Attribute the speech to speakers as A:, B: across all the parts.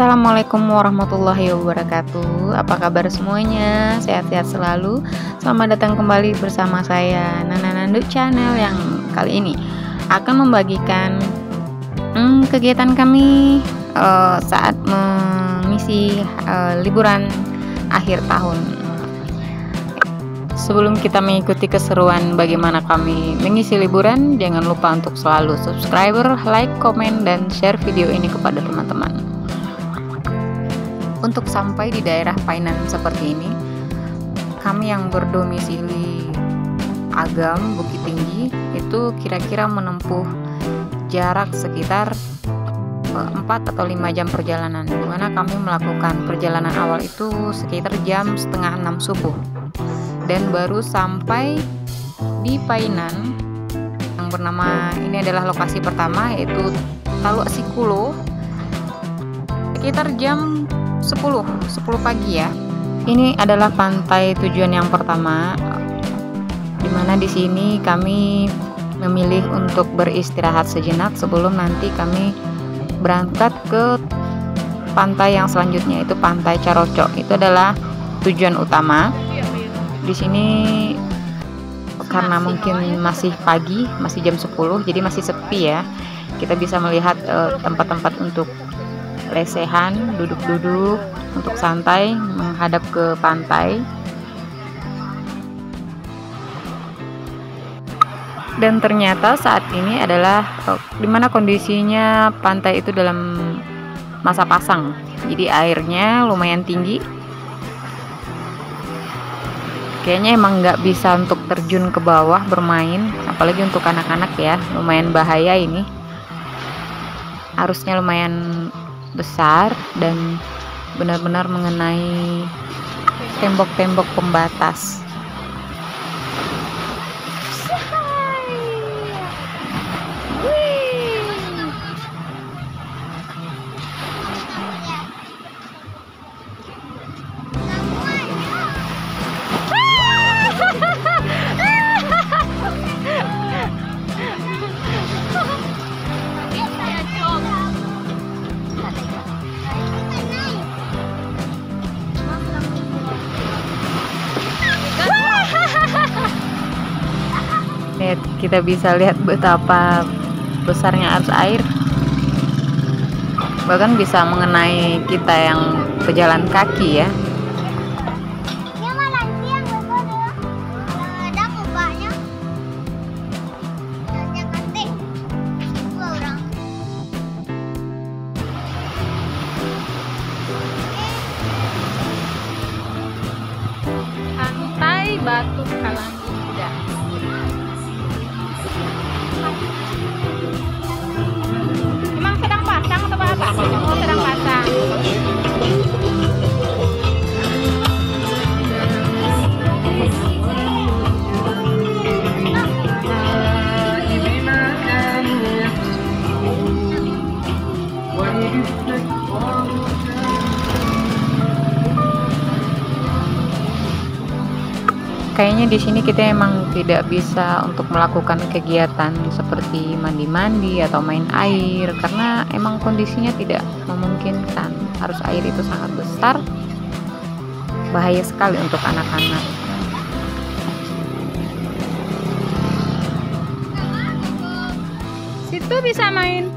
A: Assalamualaikum warahmatullahi wabarakatuh. Apa kabar semuanya? Sehat-sehat selalu. Selamat datang kembali bersama saya Nana Nandu Channel, yang kali ini akan membagikan kegiatan kami saat mengisi liburan akhir tahun. Sebelum kita mengikuti keseruan bagaimana kami mengisi liburan, jangan lupa untuk selalu subscriber, like, komen, dan share video ini kepada teman-teman. Untuk sampai di daerah Painan seperti ini, kami yang berdomisili Agam, Bukit Tinggi, itu kira-kira menempuh jarak sekitar 4 atau 5 jam perjalanan, dimana kami melakukan perjalanan awal itu sekitar jam setengah 6 subuh, dan baru sampai di Painan yang bernama, ini adalah lokasi pertama, yaitu Taluk Sikulo, sekitar jam 10 pagi ya. Ini adalah pantai tujuan yang pertama, dimana di sini kami memilih untuk beristirahat sejenak sebelum nanti kami berangkat ke pantai yang selanjutnya, itu Pantai Carocok. Itu adalah tujuan utama. Di sini karena mungkin masih pagi, masih jam 10, jadi masih sepi ya. Kita bisa melihat tempat-tempat untuk lesehan, duduk-duduk untuk santai menghadap ke pantai. Dan ternyata saat ini adalah dimana kondisinya pantai itu dalam masa pasang, jadi airnya lumayan tinggi. Kayaknya emang nggak bisa untuk terjun ke bawah bermain, apalagi untuk anak-anak ya, lumayan bahaya ini. Arusnya lumayan besar dan benar-benar mengenai tembok-tembok pembatas. Kita bisa lihat betapa besarnya arus air, bahkan bisa mengenai kita yang pejalan kaki ya. Pantai Batu Kalang Indah. Emang sedang pasang atau apa? Oh, sedang pasang. Kayaknya di sini kita emang tidak bisa untuk melakukan kegiatan seperti mandi-mandi atau main air, karena emang kondisinya tidak memungkinkan. Arus air itu sangat besar, bahaya sekali untuk anak-anak. Situ bisa main.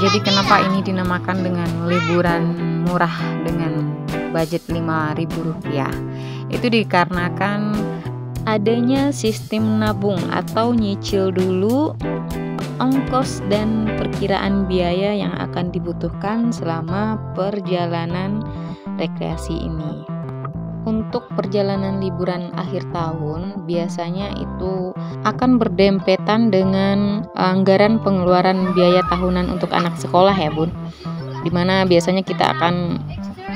A: Jadi kenapa ini dinamakan dengan liburan murah dengan budget Rp5.000? Itu dikarenakan adanya sistem nabung atau nyicil dulu ongkos dan perkiraan biaya yang akan dibutuhkan selama perjalanan rekreasi ini. Untuk perjalanan liburan akhir tahun biasanya itu akan berdempetan dengan anggaran pengeluaran biaya tahunan untuk anak sekolah ya Bun, dimana biasanya kita akan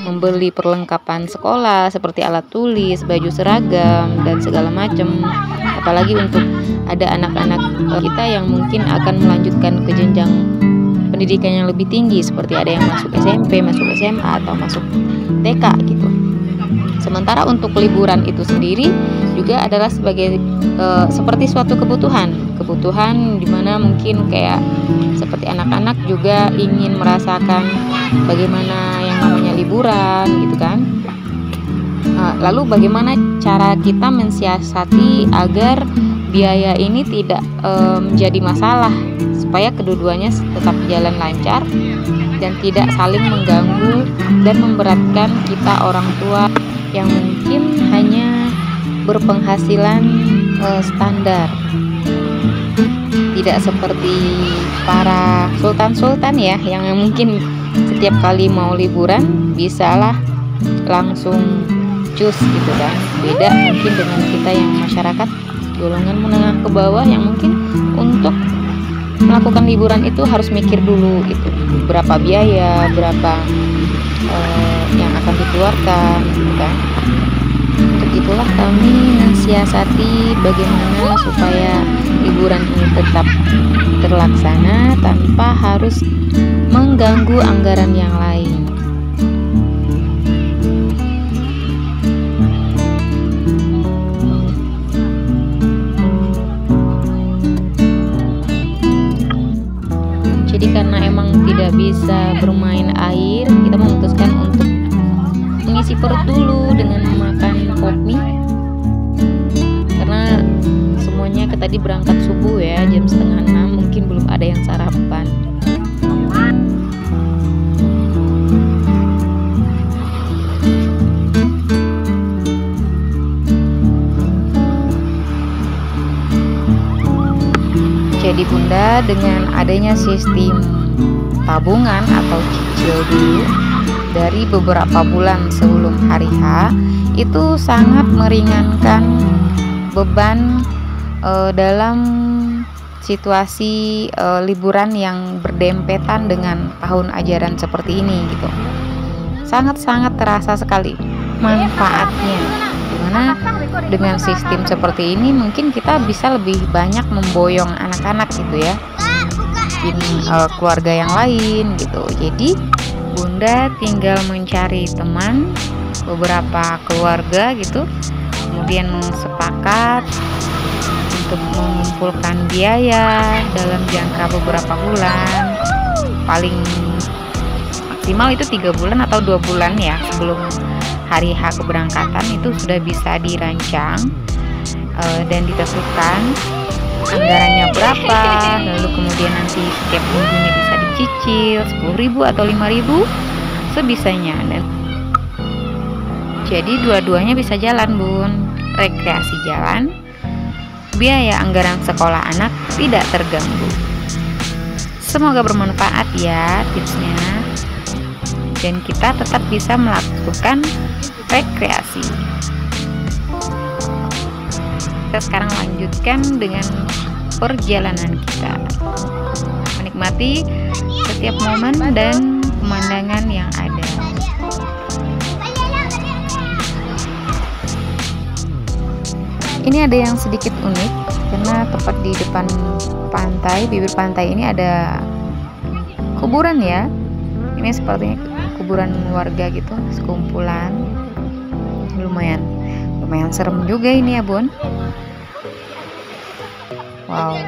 A: membeli perlengkapan sekolah seperti alat tulis, baju seragam, dan segala macam. Apalagi untuk ada anak-anak kita yang mungkin akan melanjutkan ke jenjang pendidikan yang lebih tinggi, seperti ada yang masuk SMP, masuk SMA, atau masuk TK gitu. Sementara untuk liburan itu sendiri juga adalah sebagai seperti suatu kebutuhan dimana mungkin kayak seperti anak-anak juga ingin merasakan bagaimana yang namanya liburan gitu kan. Lalu bagaimana cara kita mensiasati agar biaya ini tidak menjadi masalah supaya kedua-duanya tetap jalan lancar dan tidak saling mengganggu dan memberatkan kita orang tua yang mungkin hanya berpenghasilan standar, tidak seperti para sultan-sultan ya yang mungkin setiap kali mau liburan bisalah langsung cus gitu kan. Beda mungkin dengan kita yang masyarakat golongan menengah ke bawah yang mungkin untuk melakukan liburan itu harus mikir dulu gitu, berapa biaya, berapa yang akan dikeluarkan gitu kan. Untuk itulah kami mensiasati bagaimana supaya liburan ini tetap terlaksana tanpa harus mengganggu anggaran yang lain. Jadi karena emang tidak bisa bermain air, kita memutuskan untuk mengisi perut dulu dengan makan pop mie. Karena semuanya tadi berangkat subuh ya, jam 5:30, mungkin belum ada yang sarapan. Jadi Bunda dengan adanya sistem tabungan atau cicil dulu dari beberapa bulan sebelum hari H itu sangat meringankan beban dalam situasi liburan yang berdempetan dengan tahun ajaran seperti ini gitu. Sangat-sangat terasa sekali manfaatnya. Dimana dengan sistem seperti ini mungkin kita bisa lebih banyak memboyong anak-anak gitu ya, keluarga yang lain gitu. Jadi Bunda tinggal mencari teman, beberapa keluarga gitu, kemudian sepakat untuk mengumpulkan biaya dalam jangka beberapa bulan, paling maksimal itu 3 bulan atau 2 bulan ya sebelum hari H keberangkatan itu sudah bisa dirancang dan ditentukan anggarannya berapa, lalu kemudian nanti setiap minggunya bisa dicicil 10.000 atau 5.000 sebisanya. Dan jadi dua-duanya bisa jalan Bun, rekreasi jalan, biaya anggaran sekolah anak tidak terganggu. Semoga bermanfaat ya tipsnya, dan kita tetap bisa melakukan rekreasi. Kita sekarang lanjutkan dengan perjalanan kita, menikmati setiap momen dan pemandangan yang ada. Ini ada yang sedikit unik karena tepat di depan pantai, bibir pantai ini ada kuburan ya. Ini sepertinya kuburan warga gitu, sekumpulan. Lumayan serem juga ini ya Bun. Wow.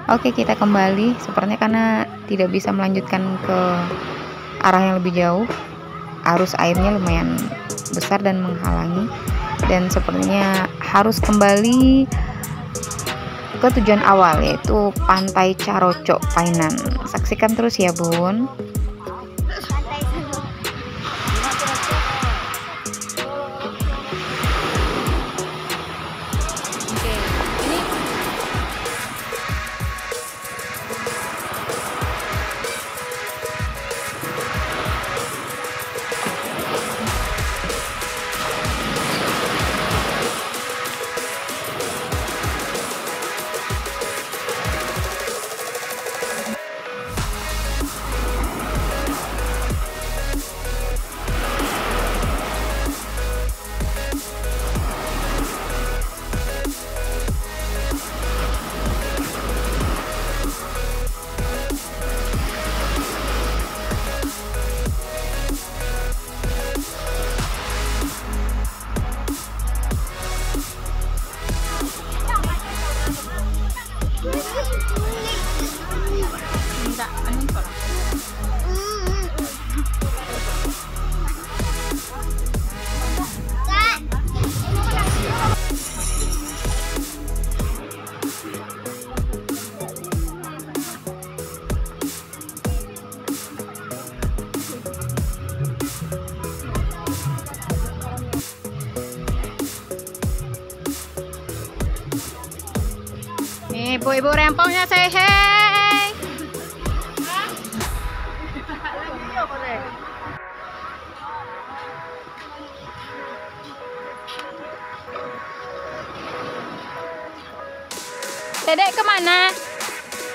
A: Oke, kita kembali. Sepertinya karena tidak bisa melanjutkan ke arah yang lebih jauh, arus airnya lumayan besar dan menghalangi, dan sepertinya harus kembali ke tujuan awal, yaitu Pantai Carocok Painan. Saksikan terus ya Bun. Ibu-ibu rempongnya say hey. Dedek kemana?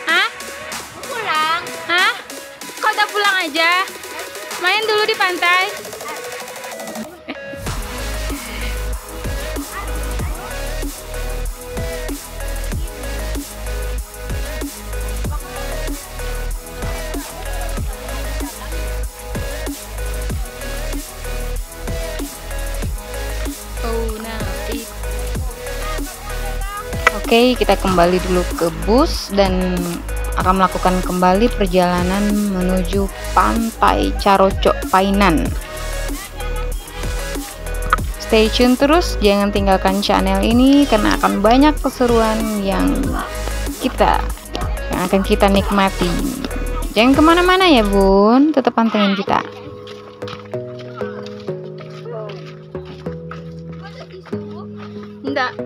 A: Hah?
B: Pulang.
A: Hah? Kok udah pulang aja? Main dulu di pantai. Oke, kita kembali dulu ke bus dan akan melakukan kembali perjalanan menuju Pantai Carocok Painan. Stay tune terus, jangan tinggalkan channel ini karena akan banyak keseruan yang akan kita nikmati. Jangan kemana-mana ya bun, tetap pantengin kita. Enggak.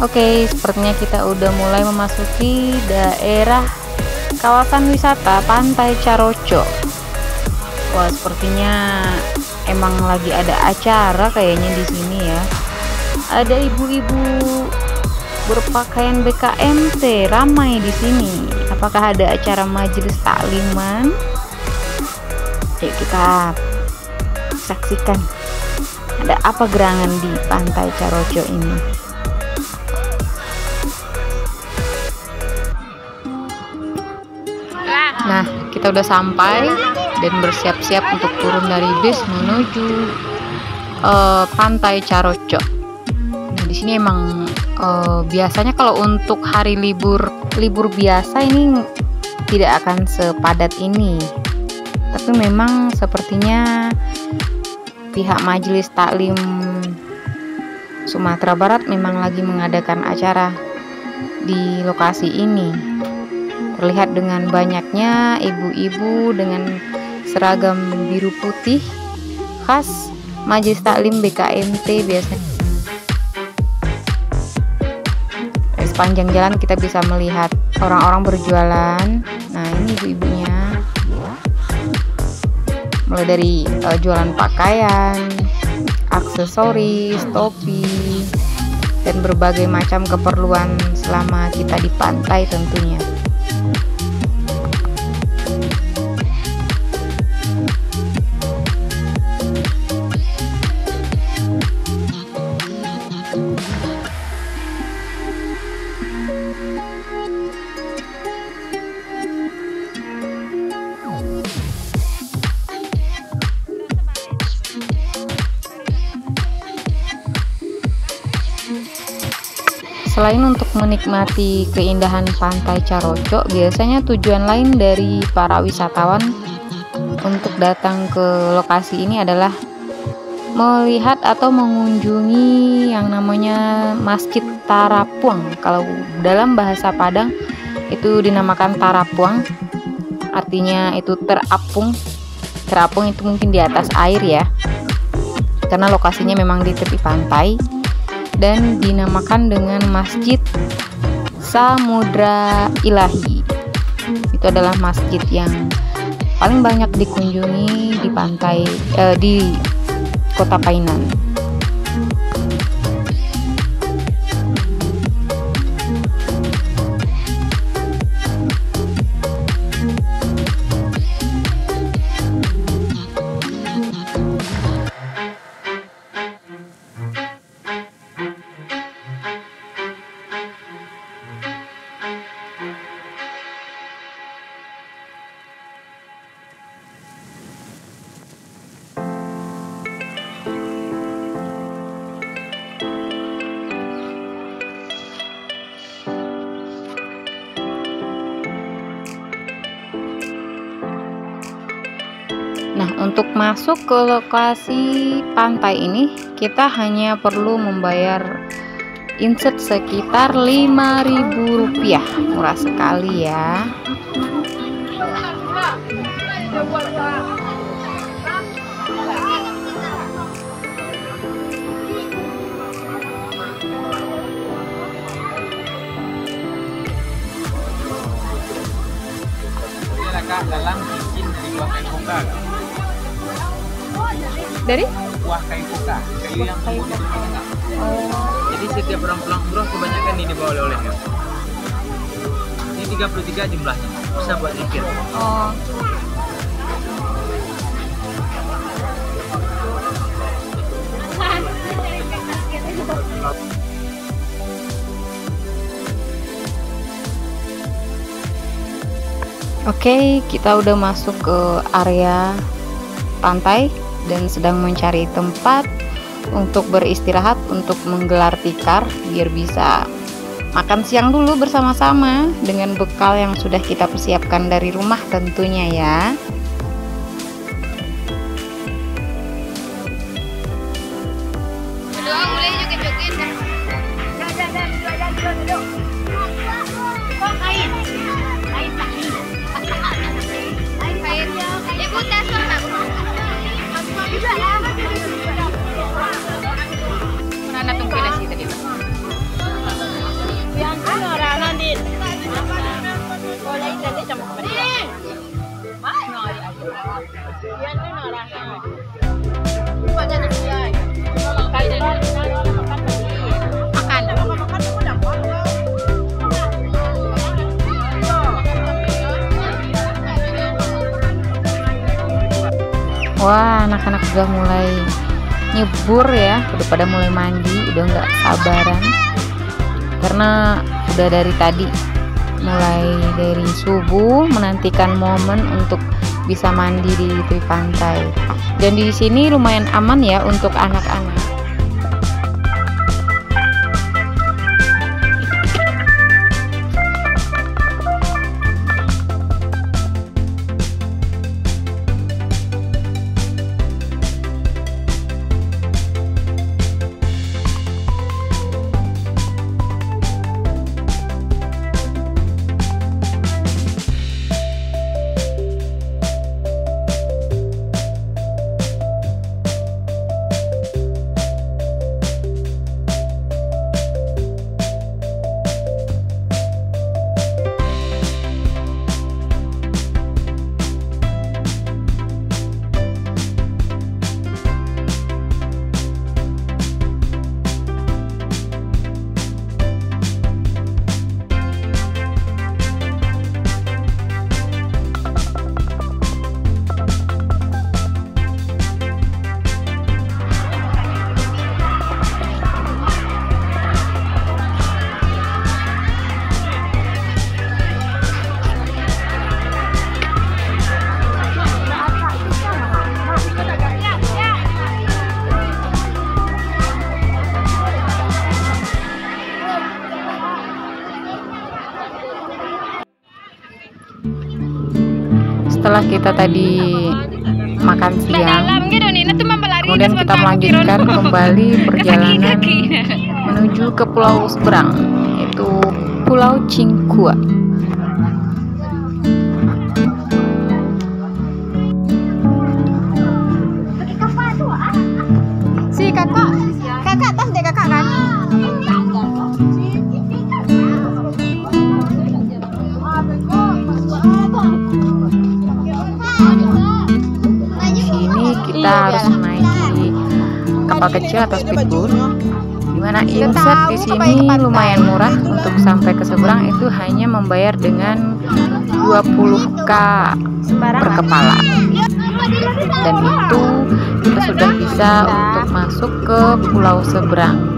A: Oke, sepertinya kita udah mulai memasuki daerah kawasan wisata Pantai Carocok. Wah, sepertinya emang lagi ada acara kayaknya di sini ya. Ada ibu-ibu berpakaian BKMT ramai di sini. Apakah ada acara majelis takliman? Yuk kita saksikan ada apa gerangan di Pantai Carocok ini. Nah, kita udah sampai dan bersiap-siap untuk turun dari bis menuju Pantai Carocok. Nah, di sini emang biasanya kalau untuk hari libur biasa ini tidak akan sepadat ini. Tapi memang sepertinya pihak Majelis Taklim Sumatera Barat memang lagi mengadakan acara di lokasi ini. Terlihat dengan banyaknya ibu-ibu dengan seragam biru putih khas Majelis Taklim BKMT biasanya. Di sepanjang jalan kita bisa melihat orang-orang berjualan. Nah, ini ibu-ibunya. Mulai dari jualan pakaian, aksesoris, topi, dan berbagai macam keperluan selama kita di pantai tentunya. selain untuk menikmati keindahan pantai Carocok, biasanya tujuan lain dari para wisatawan untuk datang ke lokasi ini adalah melihat atau mengunjungi yang namanya Masjid Tarapuang. Kalau dalam bahasa Padang itu dinamakan Tarapuang, artinya itu terapung. Terapung itu mungkin di atas air ya, karena lokasinya memang di tepi pantai, dan dinamakan dengan Masjid Samudra Ilahi. Itu adalah masjid yang paling banyak dikunjungi di pantai di Kota Painan. Nah, untuk masuk ke lokasi pantai ini kita hanya perlu membayar inset sekitar Rp5.000. Murah sekali ya.
B: Dalam izin dari buah kayu koka.
A: Dari
B: Buah kayu koka, kayu yang tumbuh di tengah. Jadi setiap orang pulang umroh kebanyakan ini dibawa oleh-olehnya. Ini 33 jumlahnya, bisa buat zikir.
A: Oh. Oke, kita udah masuk ke area pantai dan sedang mencari tempat untuk beristirahat, untuk menggelar tikar biar bisa makan siang dulu bersama-sama dengan bekal yang sudah kita persiapkan dari rumah tentunya ya.
C: Mana tungguin sih tadi? Yang kan orang nanti. Boleh tadi sama dia. Mana aja. Yang kan orang. Buatnya dia. Kalau makan
A: Wah, anak-anak udah mulai nyebur ya, udah pada mulai mandi, udah nggak sabaran karena udah dari tadi, mulai dari subuh menantikan momen untuk bisa mandi di tepi pantai. Dan di sini lumayan aman ya untuk anak-anak. setelah kita tadi makan siang, kemudian kita melanjutkan kembali perjalanan menuju ke Pulau Seberang, yaitu Pulau Cingkua.
C: Si kakak tas deh kakak kan?
A: Kita harus menaiki kapal kecil atau speedboat, dimana inset di sini lumayan murah. Untuk sampai ke seberang itu hanya membayar dengan 20.000 per kepala, dan itu kita sudah bisa untuk masuk ke pulau seberang.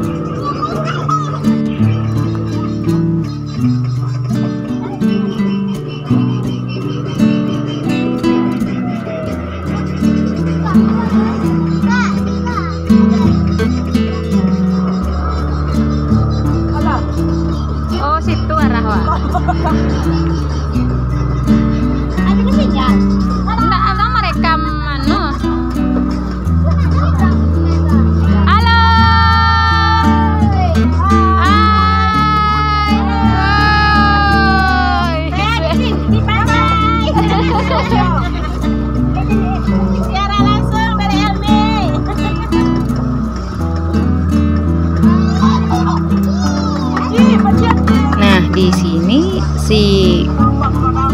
A: Di sini si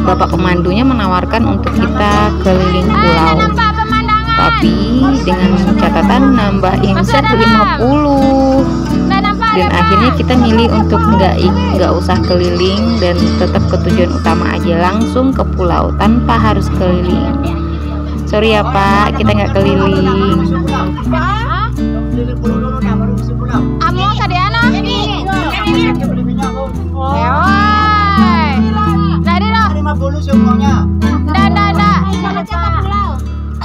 A: bapak pemandunya menawarkan untuk kita keliling pulau, tapi dengan catatan nambah inset 50. Dan akhirnya kita milih untuk nggak usah keliling dan tetap ke tujuan utama aja, langsung ke pulau tanpa harus keliling. Sorry ya Pak, kita nggak keliling.
C: Amo kadiana?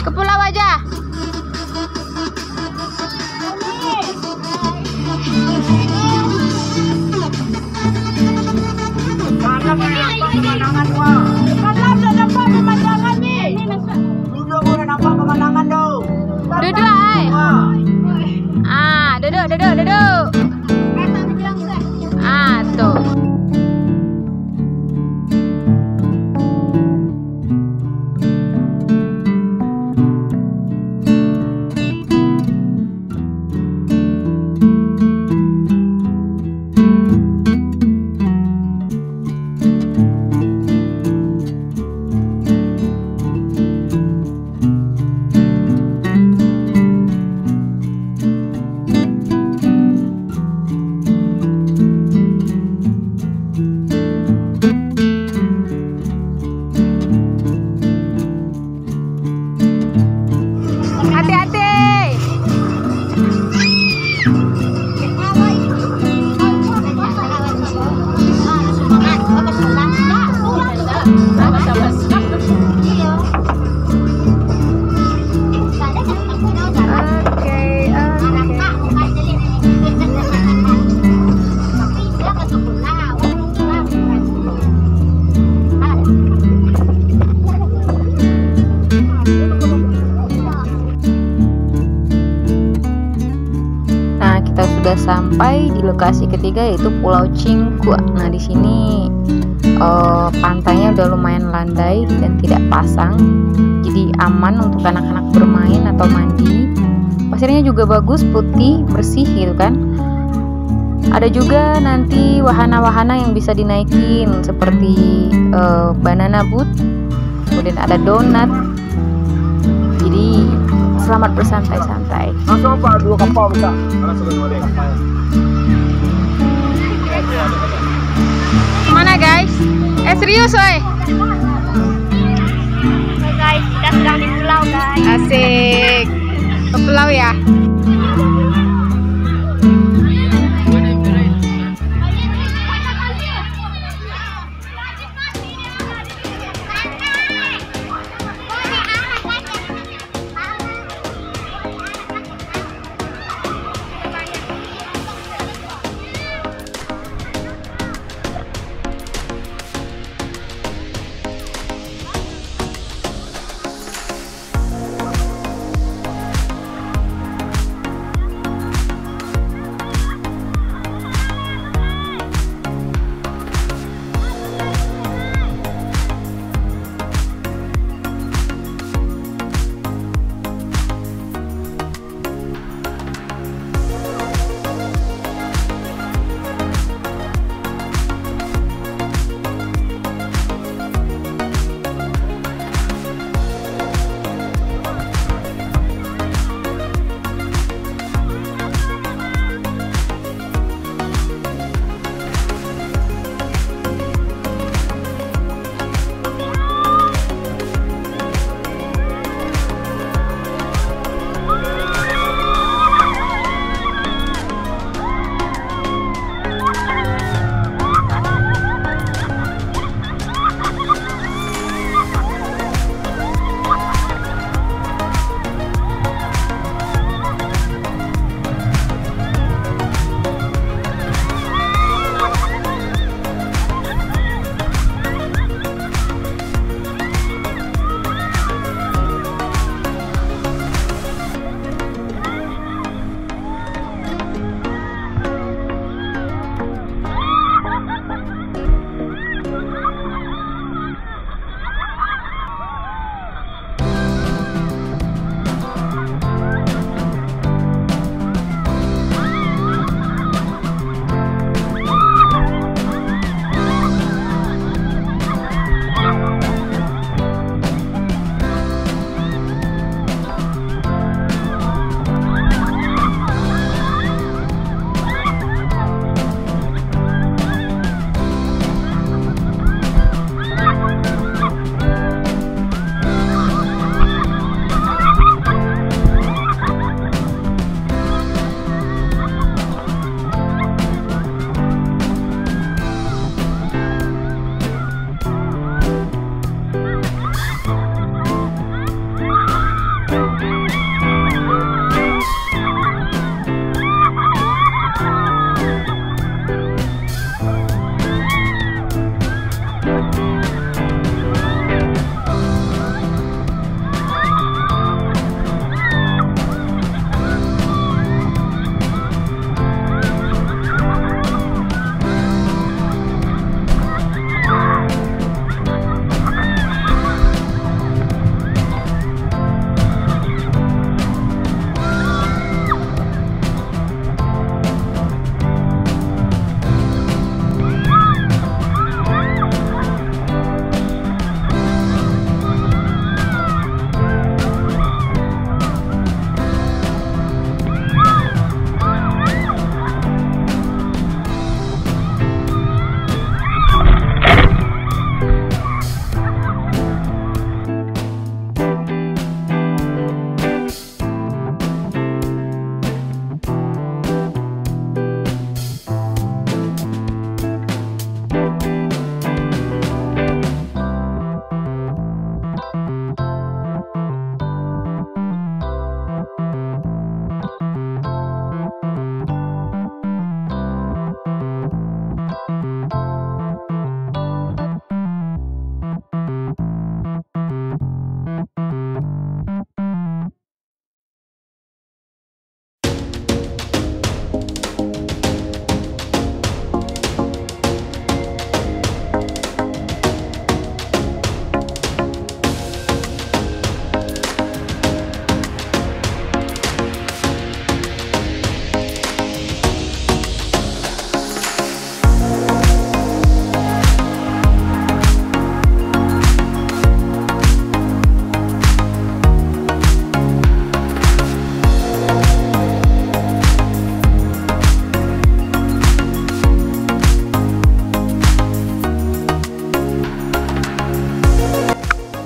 C: Ke pulau aja. Duduk ay. Duduk. Tuh. Sudah sampai di lokasi ketiga, yaitu Pulau Cingkua. Nah, di sini pantainya udah lumayan landai dan tidak pasang, jadi aman untuk anak-anak bermain atau mandi. Pasirnya juga bagus, putih, bersih gitu kan. Ada juga nanti wahana-wahana yang bisa dinaikin seperti banana boat, kemudian ada donat. Jadi selamat bersantai-santai.
D: Masuk Pak, 2 kapal besar.
C: Mana guys? Serius oi. Guys, kita sedang di pulau guys. Asik. Ke pulau ya.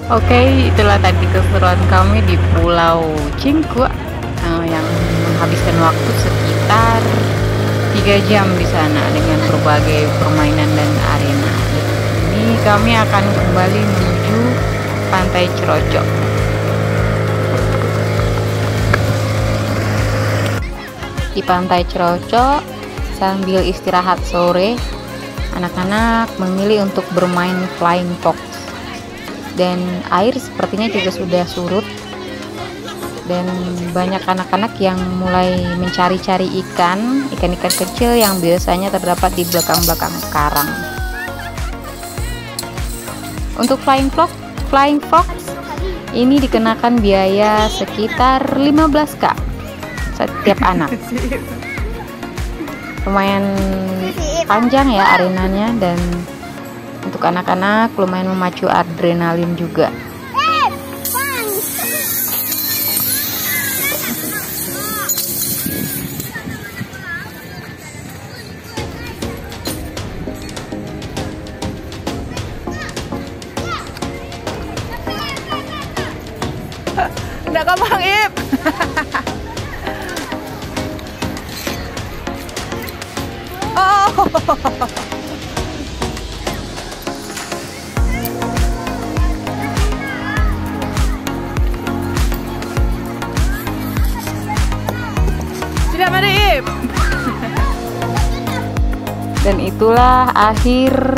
A: Oke, itulah tadi keseruan kami di Pulau Cingkua yang menghabiskan waktu sekitar 3 jam di sana dengan berbagai permainan dan arena. Ini kami akan kembali menuju Pantai Cerocok. Di Pantai Cerocok, sambil istirahat sore, anak-anak memilih untuk bermain flying fox. Dan air sepertinya juga sudah surut, dan banyak anak-anak yang mulai mencari-cari ikan kecil yang biasanya terdapat di belakang-belakang karang. Untuk flying fox ini dikenakan biaya sekitar 15.000 setiap anak. Lumayan panjang ya arenanya, dan untuk anak-anak lumayan memacu adrenalin juga.
C: Enggak gampang, Ip. Oh. Tidak mari, Ip.
A: Dan itulah akhir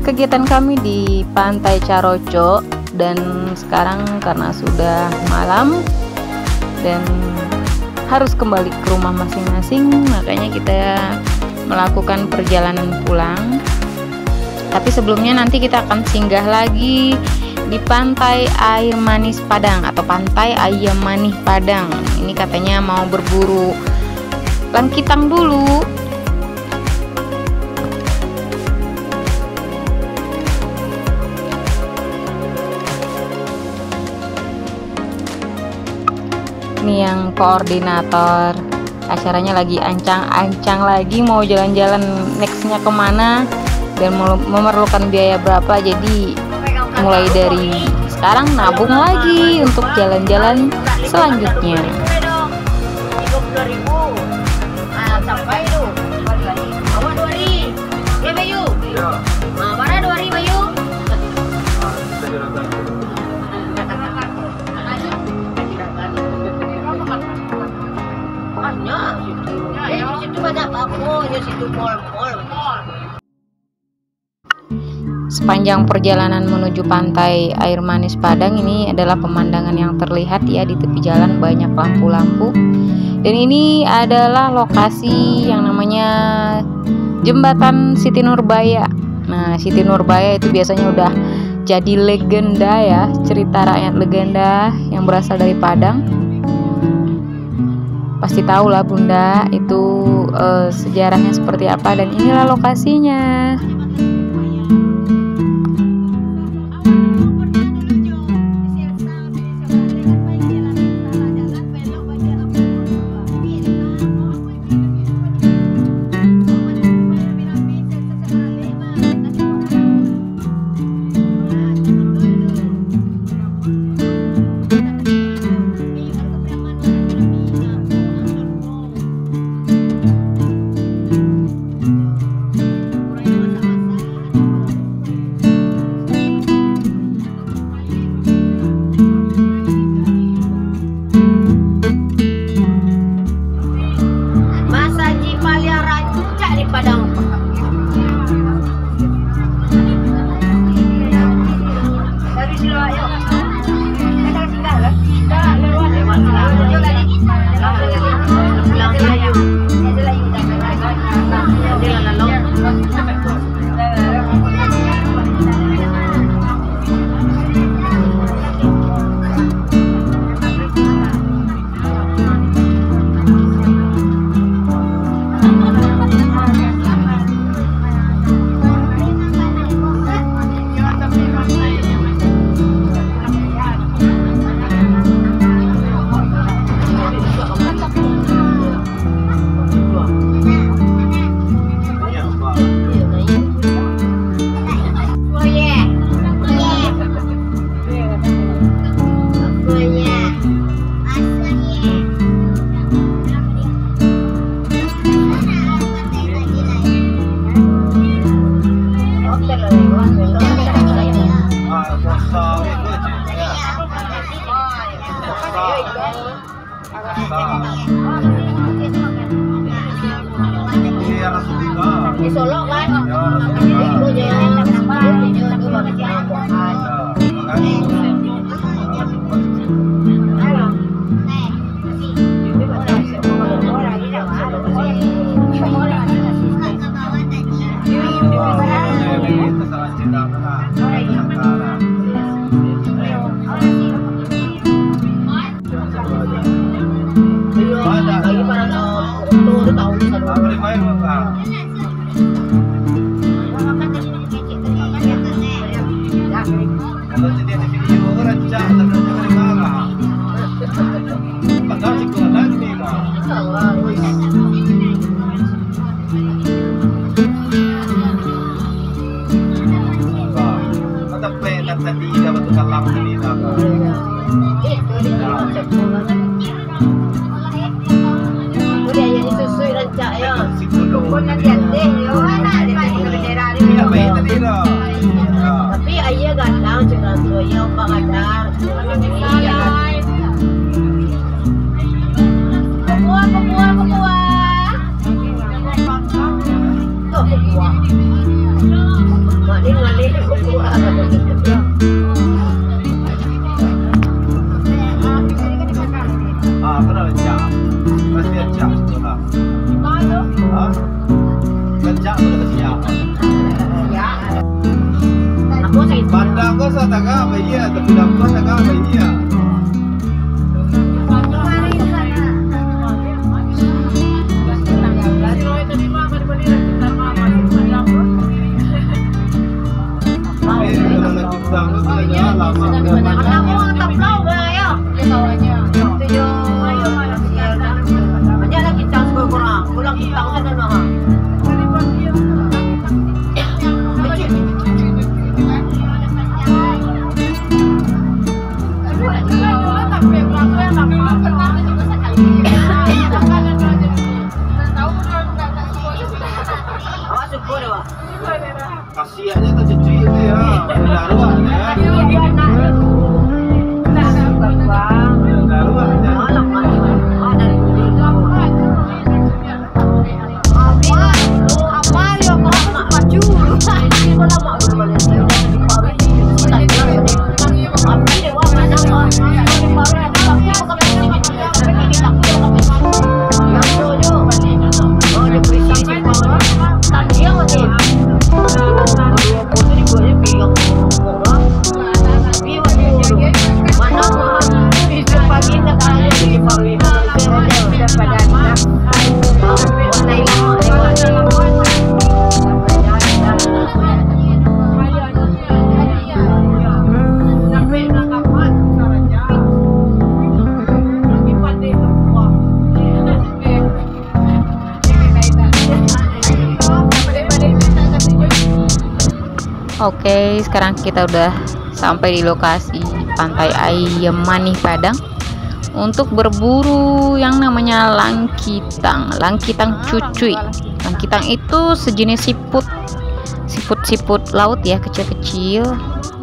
A: kegiatan kami di Pantai Carocok. Dan sekarang karena sudah malam dan harus kembali ke rumah masing-masing, makanya kita melakukan perjalanan pulang. Tapi sebelumnya nanti kita akan singgah lagi di Pantai Air Manis Padang atau Pantai Ayam Manis Padang. Ini katanya mau berburu langkitang dulu. Ini yang koordinator acaranya lagi ancang-ancang lagi mau jalan-jalan, nextnya kemana dan memerlukan biaya berapa. Jadi mulai dari sekarang nabung lagi untuk jalan-jalan selanjutnya.
D: Sampai itu awak 2 ya Bayu. Mana 2 Bayu? Situ banyak apa? Ya situ mall.
A: Sepanjang perjalanan menuju Pantai Air Manis Padang ini adalah pemandangan yang terlihat ya, di tepi jalan banyak lampu-lampu. Dan ini adalah lokasi yang namanya Jembatan Siti Nurbaya. Nah, Siti Nurbaya itu biasanya udah jadi legenda ya, cerita rakyat legenda yang berasal dari Padang. Pasti tahu lah Bunda itu sejarahnya seperti apa, dan inilah lokasinya.
D: Di Solo kan? Tapi ayah gantang jangan soyo Pak Adar.
E: Bandang ko sa taga Bahia, tapi ko sa taga Bahia. Kasihannya tercuci itu ya, daruan ya.
C: Oke, sekarang kita udah sampai di lokasi Pantai Ayam Manis Padang untuk berburu yang namanya langkitang cucuy. Langkitang itu sejenis siput laut ya, kecil-kecil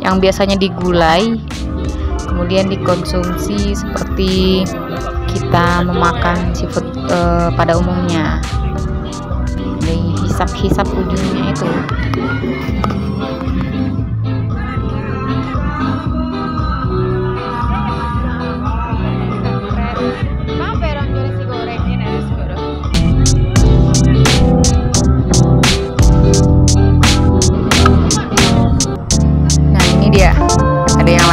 C: yang biasanya digulai kemudian dikonsumsi seperti kita memakan seafood pada umumnya. Dihisap-hisap ujungnya itu.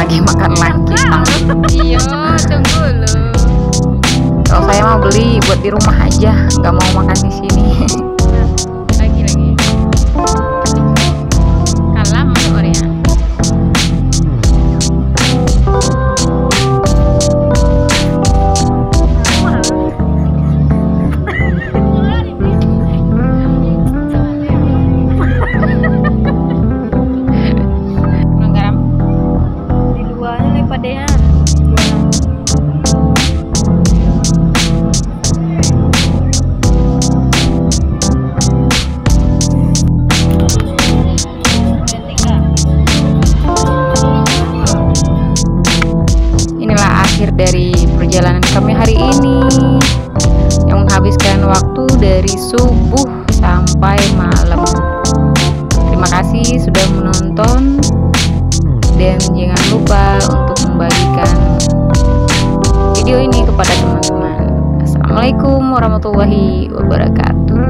C: Lagi makan langkitang. Iya, tunggu dulu. Kalau saya mau beli buat di rumah aja, nggak mau makan di sini. Lagi. Kalah masuk Korea. Dari perjalanan kami hari ini yang menghabiskan waktu dari subuh sampai malam. Terima kasih sudah menonton, dan jangan lupa untuk membagikan video ini kepada teman-teman. Assalamualaikum warahmatullahi wabarakatuh.